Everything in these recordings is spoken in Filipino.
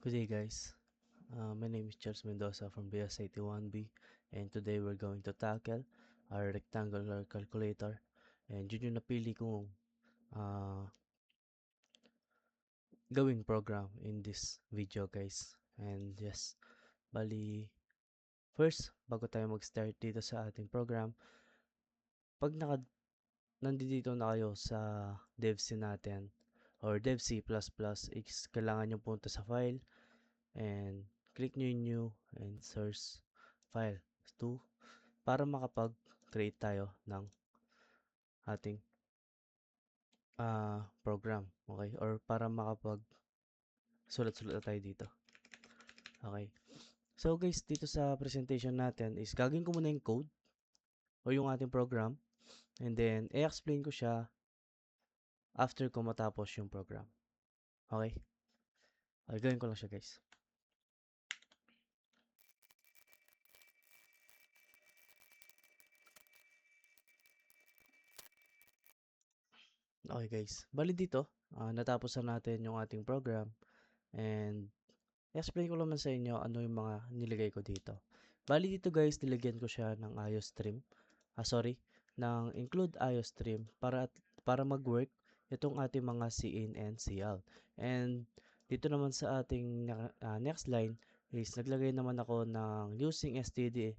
Good day, guys. My name is Charles Mendoza from BS81B, and today we're going to tackle our rectangular calculator. And yun yung napili kong uh, gawing program in this video, guys. And yes, bali, first, bago tayo mag-start dito sa ating program, pag nandito na kayo sa devc natin or devc++, kailangan nyo punta sa file and click nyo yung new and source file to para makapag-create tayo ng ating program. Okay? Or para makapag-sulat-sulat na tayo dito. Okay? So guys, dito sa presentation natin is gagawin ko muna yung code o yung ating program and then i-explain ko siya after ko matapos yung program. Okay? Okay, gawin ko lang siya guys. Okay guys, bali dito, natapos na natin yung ating program and i-explain ko naman sa inyo ano yung mga nilagay ko dito. Bali dito guys, nilagyan ko siya ng IOStream. Ng include IOStream para mag-work itong ating mga cin and cout. And dito naman sa ating next line is naglagay naman ako ng using std,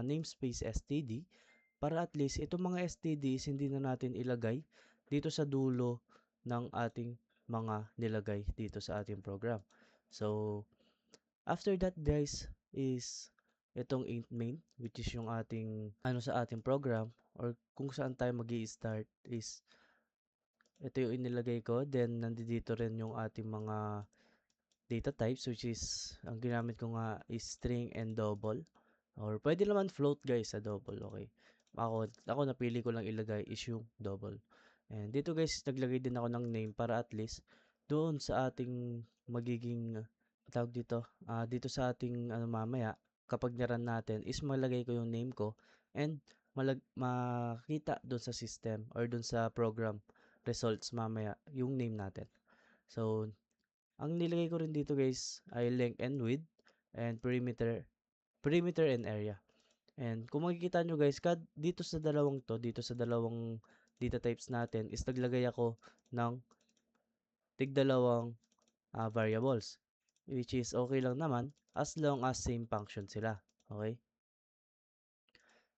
namespace std para at least itong mga stds hindi na natin ilagay dito sa dulo ng ating mga nilagay dito sa ating program. So, after that guys is itong int main which is yung ating sa ating program or kung saan tayo magi-start is ito yung inilagay ko. Then nandito rin yung ating mga data types which is ang ginamit ko nga is string and double or pwede naman float guys sa double. Okay, ako napili ko lang ilagay is yung double. And dito guys, naglagay din ako ng name para at least doon sa ating magiging tawag dito, dito sa ating mamaya kapag niran natin is malagay ko yung name ko and makita doon sa system or doon sa program results mamaya yung name natin. So, ang nilagay ko rin dito guys ay length and width and perimeter and area. And kung makikita nyo guys, dito sa dalawang data types natin is naglagay ako ng tigdalawang variables. Which is okay lang naman as long as same function sila. Okay?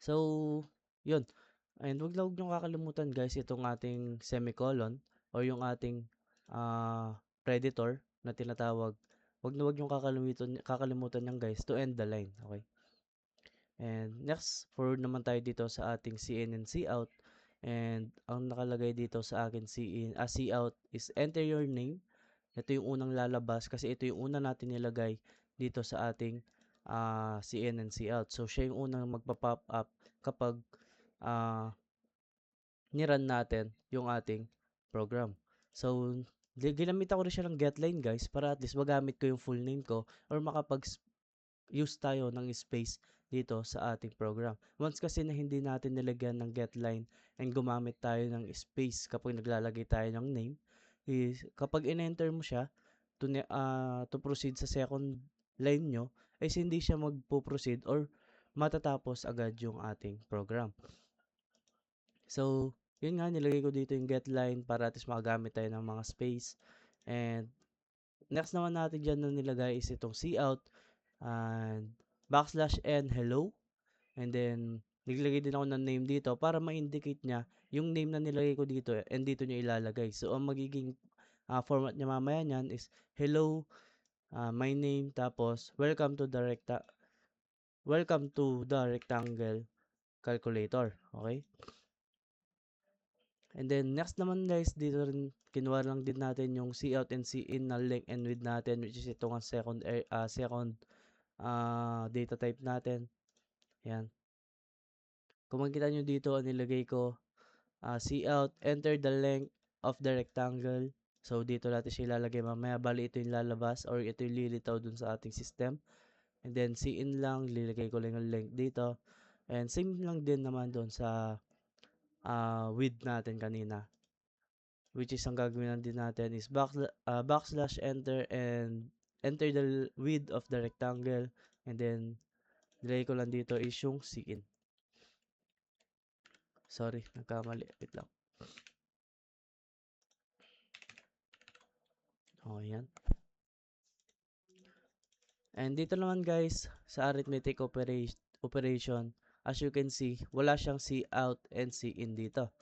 So, yun. And wag nyo kakalimutan guys itong ating semicolon or yung ating predator na tinatawag. Wag nyo kakalimutan yan guys to end the line. Okay? And next, forward naman tayo dito sa ating cin and cout. And ang nakalagay dito sa akin cout is enter your name. Ito yung unang lalabas kasi ito yung una natin nilagay dito sa ating cin and cout. So, siya yung unang magpa-pop up kapag niran natin yung ating program. So, ginamit ako rin siya ng getLine guys para at least magamit ko yung full name ko or use tayo ng space dito sa ating program. Once kasi na hindi natin nilagyan ng getLine and gumamit tayo ng space kapag naglalagay tayo ng name, is kapag in-enter mo siya to proceed sa second line nyo, ay hindi siya magpo-proceed or matatapos agad yung ating program. So, yun nga, nilagay ko dito yung getLine para at least makagamit tayo ng mga space. And next naman natin dyan na nilagay is itong cout and \n hello. And then, naglagay din ako ng name dito para ma-indicate niya yung name na nilagay ko dito and dito niya ilalagay. So, ang magiging format niya mamaya niyan is hello, my name, tapos welcome to the rectangle calculator. Okay? And then, next naman guys, dito rin, kinuha lang din natin yung cout and cin na length and width natin, which is itong second data type natin. Yan. Kung makikita nyo dito, nilagay ko cout, enter the length of the rectangle. So, dito natin siya ilalagay mamaya. Bali, ito yung lalabas or ito yung lilitaw dun sa ating system. And then, cin lang, lilagay ko lang yung length dito. And same lang din naman dun sa width natin kanina. which is ang gagawin din natin is backslash enter and enter the width of the rectangle, and then nilagay ko lang dito is yung cin. Sorry, nagkamali. Wait lang. Okay, yan. And dito naman guys, sa arithmetic operation, as you can see, wala siyang C out and C in dito.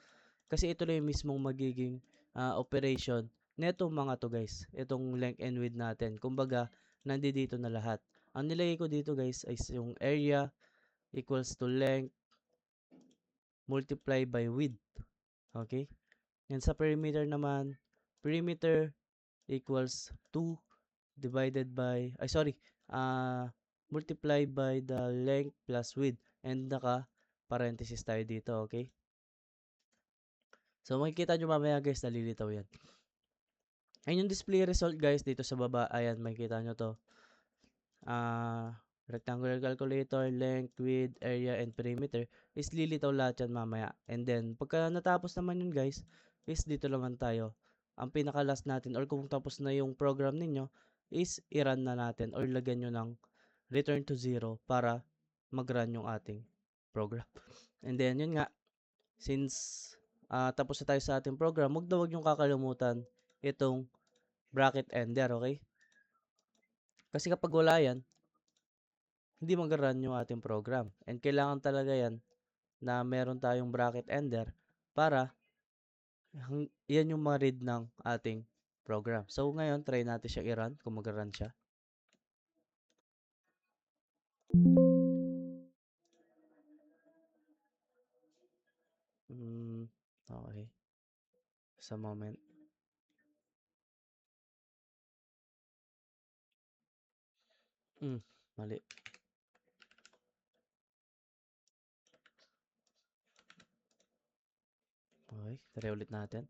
Kasi ito na yung mismong magiging operation netong mga to guys. Itong length and width natin. Kumbaga, nandito na lahat. Ang nilagay ko dito guys is yung area equals to length multiply by width. Okay? And sa perimeter naman, perimeter equals 2 divided by, multiply by the length plus width. And naka parenthesis tayo dito, okay? So, makikita nyo mamaya guys, nalilitaw yan. Ayun yung display result guys, dito sa baba, ayan, makikita nyo to. Rectangular calculator, length, width, area, and perimeter is lilitaw lahat yan mamaya. And then, pagka natapos naman yun guys, is dito naman tayo. Ang pinaka-last natin, or kung tapos na yung program ninyo, is i-run na natin, or lagyan nyo ng return to 0 para mag-run yung ating program. And then, yun nga, since tapos na tayo sa ating program, wag yung kakalimutan itong bracket ender, okay? Kasi kapag wala yan, hindi mag-run yung ating program. And kailangan talaga yan na meron tayong bracket ender para yan yung ma-read ng ating program. So, ngayon, try natin siya i-run kung mag-run siya. Okay. Sa moment. Mali. Okay, try ulit natin.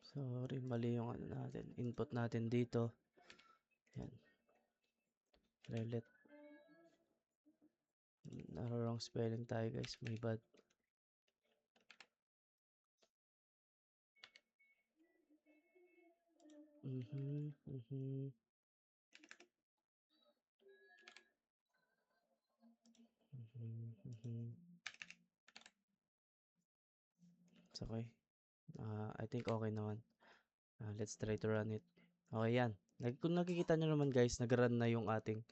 Sorry, mali yung ano natin. Input natin dito. Yan. Try ulit. Wrong spelling tayo guys. My bad. It's okay. I think okay naman. Let's try to run it. Okay, yan. Kung nakikita nyo naman guys, nag-run na yung ating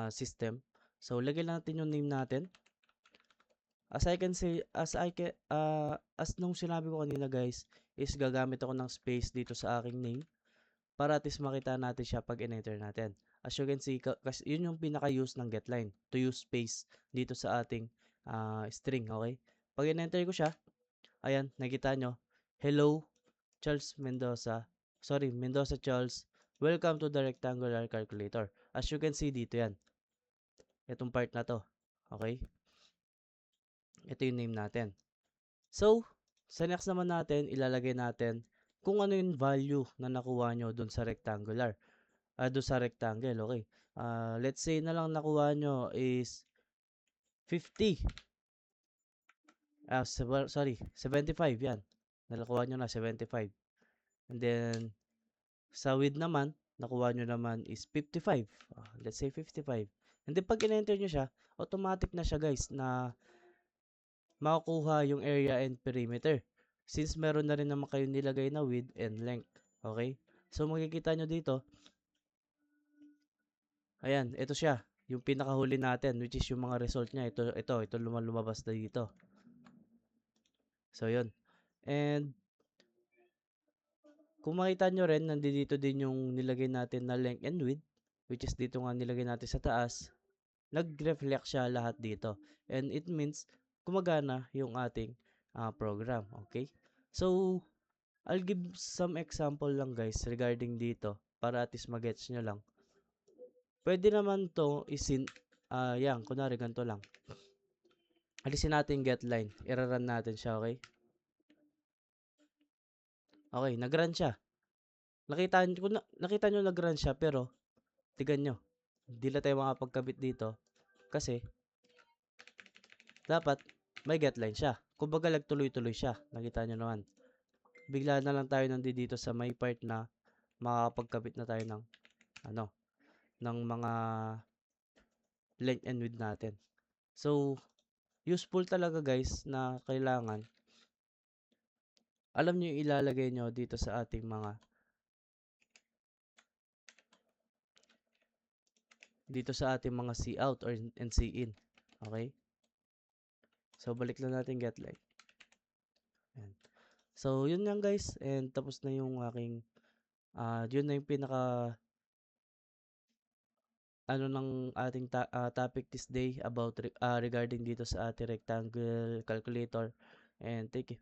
system. So, lagyan natin yung name natin. As nung sinabi ko kanina guys, is gagamit ako ng space dito sa aking name para at least makita natin siya pag in-enter natin. As you can see, kasi yun yung pinaka-use ng getLine, to use space dito sa ating string, okay? Pag in-enter ko siya, ayan, nakita nyo, hello, Charles Mendoza. Sorry, Mendoza Charles. Welcome to the rectangular calculator. As you can see dito yan. Itong part na to. Okay? Ito yung name natin. So, sa next naman natin, ilalagay natin kung ano yung value na nakuha nyo dun sa rectangular. Dun sa rectangle, okay? Let's say na lang nakuha nyo is 50. Sorry, 75 yan. Nalakuha nyo na 75. And then, sa width naman, nakuha nyo naman is 55. Let's say 55. And then, pag in-enter nyo siya, automatic na siya guys na makukuha yung area and perimeter. Since meron na rin naman kayo nilagay na width and length. Okay? So, makikita nyo dito, ayan, ito siya. Yung pinakahuli natin, which is yung mga result niya. Ito lumabas na dito. So, yun. And, kung makita nyo rin, nandito din yung nilagay natin na length and width, which is dito nga nilagay natin sa taas, nag-reflect siya lahat dito. And it means, gumagana yung ating program. Okay? So, I'll give some example lang guys regarding dito para at least magets nyo lang. Pwede naman to yan, kunwari ganito lang. Alisin natin get line. I-run natin siya, okay? Okay, nag-run siya. Nakita nyo nag-run siya, pero tigan nyo. Hindi na tayo makapagkabit dito kasi dapat may get line siya. Kumbaga nagtuloy-tuloy siya. Nakita nyo naman. Bigla na lang tayo nandito sa may part na makakapagkabit na tayo ng ng mga length and width natin. So, useful talaga guys na kailangan alam nyo yung ilalagay nyo dito sa ating mga C out or and C in. Okay? So, balik lang natin get line. Ayan. So, yun lang guys. And tapos na yung aking yun na yung pinaka ng ating topic this day about regarding dito sa ating rectangle calculator. And thank you.